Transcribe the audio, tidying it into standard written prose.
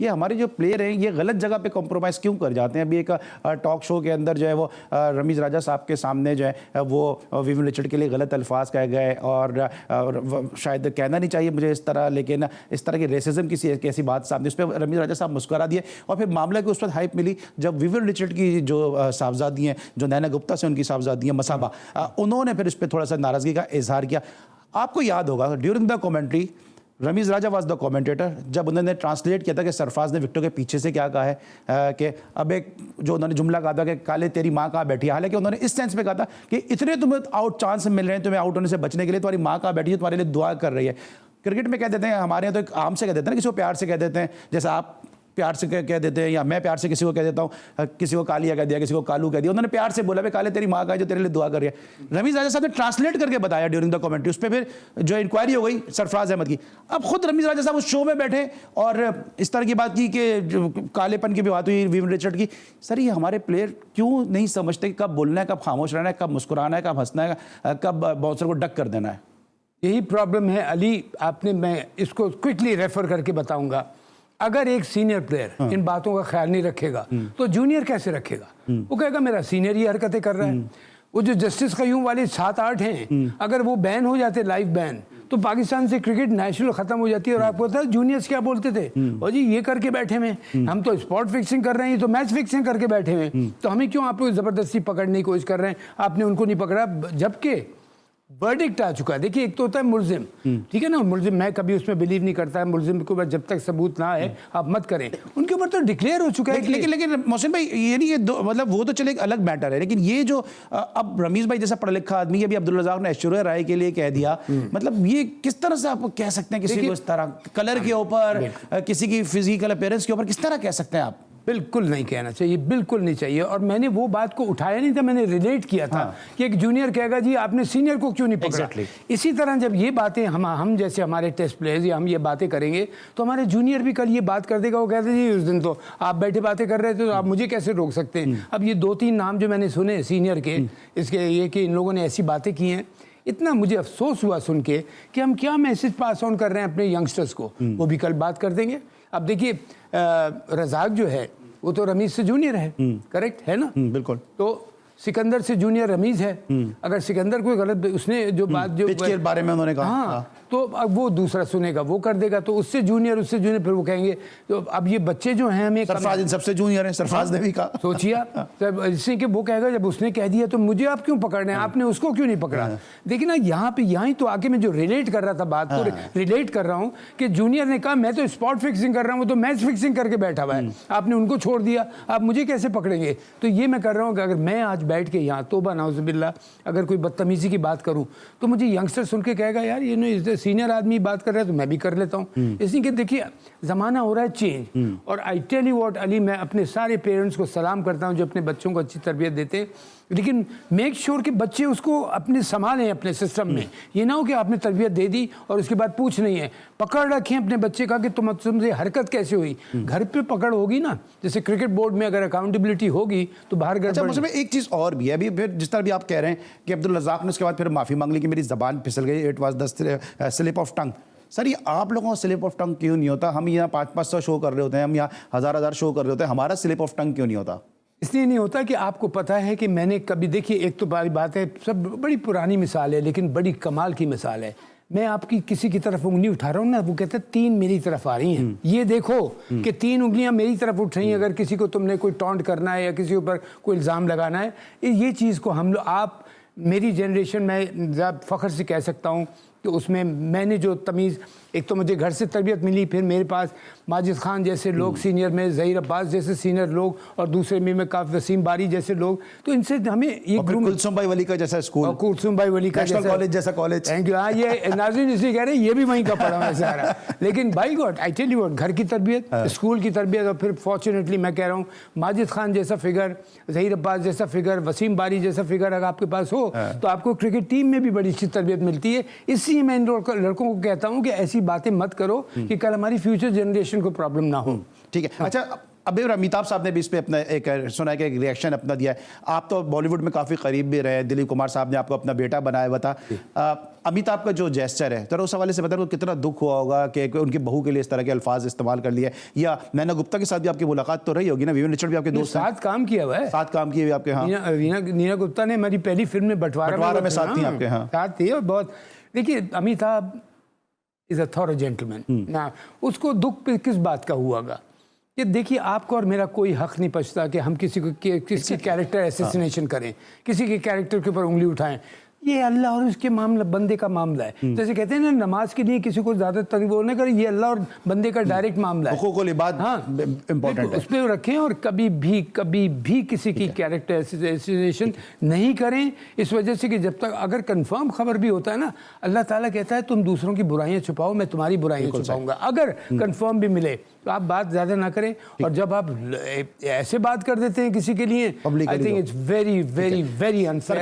ये हमारे जो प्लेयर हैं ये गलत जगह पे कॉम्प्रोमाइज़ क्यों कर जाते हैं। अभी एक टॉक शो के अंदर जो है वो रमीज़ राजा साहब के सामने जो है वो विवियन रिचर्ड के लिए गलत अल्फाज कहे गए और शायद कहना नहीं चाहिए मुझे इस तरह, लेकिन इस तरह की रेसिज्म की ऐसी बात सामने, उस पर रमीज़ राजा साहब मुस्कुरा दिए और फिर मामला की उस पर हाइप मिली जब विवियन रिचर्ड की जो साहबजादी हैं, जो नैना गुप्ता से उनकी साहबजादी हैं मसाबा, उन्होंने फिर इस पर थोड़ा सा नाराज़गी का इजहार किया। आपको याद होगा during the commentary Rameez Raja was the commentator, जब उन्होंने ट्रांसलेट किया था कि सरफराज ने विक्टर के पीछे से क्या कहा है कि अब एक जो उन्होंने जुमला कहा था कि काले तेरी माँ कहाँ बैठी है, हालांकि उन्होंने इस सेंस में कहा था कि इतने तुम्हें आउट चांस मिल रहे हैं, तुम्हें आउट होने से बचने के लिए तुम्हारी माँ कहाँ बैठी है, तुम्हारे लिए दुआ कर रही है। क्रिकेट में कह देते हैं, हमारे यहाँ तो एक आम से कह देते हैं, किसी को प्यार से कह देते हैं, जैसे आप प्यार से कह देते हैं या मैं प्यार से किसी को कह देता हूँ, किसी को कालिया कह दिया, किसी को कालू कह दिया, उन्होंने प्यार से बोला भाई काले तेरी माँ का है जो तेरे लिए दुआ कर रही है। रमीज़ राजा साहब ने ट्रांसलेट करके बताया ड्यूरिंग द कमेंट्री, उस पर फिर जो इंक्वायरी हो गई सरफराज अहमद की। अब खुद रमीज़ राजा साहब उस शो में बैठे और इस तरह की बात की कि जो कालेपन की भी बात हुई विवियन रिचर्ड की। सर ये हमारे प्लेयर क्यों नहीं समझते कि कब बोलना है, कब खामोश रहना है, कब मुस्कुराना है, कब हंसना है, कब बाउंसर को डक कर देना है। यही प्रॉब्लम है अली। मैं इसको क्विकली रेफर करके बताऊंगा। अगर एक सीनियर प्लेयर इन बातों का ख्याल नहीं रखेगा तो जूनियर कैसे रखेगा? वो कहेगा मेरा सीनियर ही हरकतें कर रहा है। वो जो जस्टिस कयूम वाले 7-8 हैं, अगर वो बैन हो जाते, लाइव बैन, तो पाकिस्तान से क्रिकेट नेशनल खत्म हो जाती है। और आपको पता है जूनियर्स क्या बोलते थे? और जी ये करके बैठे हुए, हम तो स्पॉट फिक्सिंग कर रहे हैं, तो मैच फिक्सिंग करके बैठे हुए, तो हमें क्यों आप लोग जबरदस्ती पकड़ने की कोशिश कर रहे हैं? आपने उनको नहीं पकड़ा, जबकि वर्डिक्ट आ चुका है। देखिए एक तो होता है मुल्जिम, ठीक है ना, मुल्जिम मैं कभी उसमें बिलीव नहीं करता है, मुल्जिम के ऊपर जब तक सबूत ना आए आप मत करें। उनके ऊपर तो डिक्लेयर हो चुका है। लेकिन मोहसिन भाई ये नहीं, ये मतलब वो तो चले एक अलग मैटर है, लेकिन ये जो अब रमीज़ भाई जैसा पढ़ा लिखा आदमी है, अभी अब्दुल रज़ाक ने ऐश्वर्या राय के लिए कह दिया, मतलब ये किस तरह से आप कह सकते हैं किसी को इस तरह कलर के ऊपर, किसी की फिजिकल अपीयरेंस के ऊपर किस तरह कह सकते हैं आप? बिल्कुल नहीं कहना चाहिए, बिल्कुल नहीं चाहिए। और मैंने वो बात को उठाया नहीं था, मैंने रिलेट किया था कि एक जूनियर कहेगा जी आपने सीनियर को क्यों नहीं पकड़ा। इसी तरह जब ये बातें हम जैसे हमारे टेस्ट प्लेयर्स या हम ये बातें करेंगे तो हमारे जूनियर भी कल ये बात कर देगा। वो कहते हैं जी उस दिन तो आप बैठे बातें कर रहे थे, तो आप मुझे कैसे रोक सकते हैं? अब ये 2-3 नाम जो मैंने सुने सीनियर के, इसके ये कि इन लोगों ने ऐसी बातें की हैं, इतना मुझे अफसोस हुआ सुन के कि हम क्या मैसेज पास ऑन कर रहे हैं अपने यंगस्टर्स को। वो भी कल बात कर देंगे। अब देखिए रज़ाक जो है वो तो रमीज़ से जूनियर है, करेक्ट है ना? बिल्कुल। तो सिकंदर से जूनियर रमीज़ है। अगर सिकंदर कोई गलत उसने जो बात जो पिच के बारे में उन्होंने कहा, हाँ, तो अब वो दूसरा सुनेगा, वो कर देगा, तो उससे जूनियर फिर वो कहेंगे। तो अब ये बच्चे जो हैं हमें सरफराज इन सबसे जूनियर है, सरफराज ने भी कहा। सोचिए इससे कि वो कहेगा जब उसने कह दिया तो मुझे आप क्यों पकड़ रहे हैं, आपने उसको क्यों नहीं पकड़ा? देखिए ना यहाँ तो आके मैं जो रिलेट कर रहा था बात को रिलेट कर रहा हूँ कि जूनियर ने कहा मैं तो स्पॉट फिक्सिंग कर रहा हूँ, तो मैच फिक्सिंग करके बैठा हुआ है, आपने उनको छोड़ दिया, आप मुझे कैसे पकड़ेंगे? तो ये मैं कर रहा हूँ कि अगर मैं आज बैठ के यहाँ तौबा नाउज़ुबिल्लाह अगर कोई बदतमीजी की बात करूँ तो मुझे यंगस्टर सुन के कहेगा यार ये सीनियर आदमी बात कर रहा है तो मैं भी कर लेता हूँ। इसलिए कि देखिए ज़माना हो रहा है चेंज। और I tell you what Ali, मैं अपने सारे पेरेंट्स को सलाम करता हूँ जो अपने बच्चों को अच्छी तरबियत देते हैं, लेकिन मेक श्योर कि बच्चे उसको अपने संभालें अपने सिस्टम में। ये ना हो कि आपने तरबियत दे दी और उसके बाद पूछ नहीं है, पकड़ रखें अपने बच्चे का कि तुमसे हरकत कैसे हुई। घर पे पकड़ होगी ना, जैसे क्रिकेट बोर्ड में अगर अकाउंटेबिलिटी होगी तो बाहर गड़बड़। अच्छा मुझे एक चीज़ और भी है, अभी फिर जिस तरह भी आप कह रहे हैं कि अब्दुल रज़ाक ने उसके बाद फिर माफ़ी मांग ली कि मेरी ज़बान फिसल गई, it was the slip of tongue. Sir ये आप लोगों का स्लिप ऑफ टंग क्यों नहीं होता? हम यहाँ 500 शो कर रहे होते हैं, हम यहाँ 1000 शो कर रहे होते हैं, हमारा स्लिप ऑफ टंग क्यों नहीं होता? इसलिए नहीं होता कि आपको पता है कि मैंने कभी, देखिए एक तो बड़ी बात है, सब बड़ी पुरानी मिसाल है लेकिन बड़ी कमाल की मिसाल है। मैं आपकी किसी की तरफ उंगली उठा रहा हूँ ना, वो कहते हैं 3 मेरी तरफ आ रही हैं, ये देखो कि 3 उंगलियां मेरी तरफ उठ रही हैं। अगर किसी को तुमने कोई टॉन्ट करना है या किसी के ऊपर कोई इल्ज़ाम लगाना है, ये चीज़ को हम लोग, आप मेरी जनरेशन में ज़्यादा फ़ख्र से कह सकता हूँ कि उसमें मैंने जो तमीज़, एक तो मुझे घर से तरबियत मिली, फिर मेरे पास माजिद खान जैसे लोग सीनियर में, ज़हीर अब्बास जैसे सीनियर लोग, और दूसरे में काफ़ी वसीम बारी जैसे लोग, तो इनसे हमें ये कुलसुम भाई वली का जैसा स्कूल, कुलसुम भाई वली का कॉलेज जैसा कॉलेज। Thank you. हाँ ये नाज़रीन इसलिए कह रहे हैं ये भी वहीं का पढ़ा हुआ सारा। लेकिन by God I tell you what, घर की तरबियत, स्कूल की तरबियत, और फिर फॉर्चुनेटली मैं कह रहा हूँ माजिद खान जैसा फिगर, ज़हीर अब्बास जैसा फिगर, वसीम बारी जैसा फिगर अगर आपके पास हो तो आपको क्रिकेट टीम में भी बड़ी अच्छी तरबियत मिलती है। इसलिए मैं इन लड़कों को कहता हूँ कि ऐसी बातें मत करो कि कल हमारी फ्यूचर जनरेशन को प्रॉब्लम ना हो। ठीक है। अच्छा अभी अमिताभ साहब ने भी इस पे अपना एक सुना है कि एक रिएक्शन अपना दिया है। आप तो बॉलीवुड में काफ़ी करीब भी रहे, दिलीप कुमार साहब ने आपको अपना बेटा बनाया हुआ था। अमिताभ का जो जेस्चर है तो उस हवाले से बताओ कितना दुख हुआ होगा कि उनकी बहू के लिए इस तरह के अल्फाज इस्तेमाल कर लिए, या नैना गुप्ता के साथ भी आपकी मुलाकात तो रही होगी ना, विवियन रिचर्ड भी आपके दोस्त हैं, साथ काम किया हुआ है, साथ काम किए हुए आपके। हाँ, नीना गुप्ता ने हमारी पहली फिल्म में बंटवारा में साथ थी आपके। हाँ, साथ थी। और बहुत, देखिए Amitabh is a thorough gentleman ना, उसको दुख पे किस बात का हुआगा? ये देखिए, आपको और मेरा कोई हक नहीं पछता कि हम किसी की कैरेक्टर एसेसिनेशन करें, किसी के कैरेक्टर के ऊपर उंगली उठाएं। ये अल्लाह और उसके मामला, बंदे का मामला है। जैसे कहते हैं ना, नमाज के लिए किसी को ज्यादा तंग वो नहीं करें, ये अल्लाह और बंदे का डायरेक्ट मामला है। हुकूकुल इबाद इंपॉर्टेंट है, उस पर रखें और कभी भी किसी की कैरेक्टर एसेसिनेशन नहीं करें। इस वजह से कि जब तक अगर कंफर्म खबर भी होता है ना, अल्लाह ताला कहता है तुम दूसरों की बुराइयां छुपाओ, मैं तुम्हारी बुराइयां छुपाऊंगा। अगर कंफर्म भी मिले तो आप बात ज्यादा ना करें। और जब आप ऐसे बात कर देते हैं किसी के लिए, I think it's very very very unfair.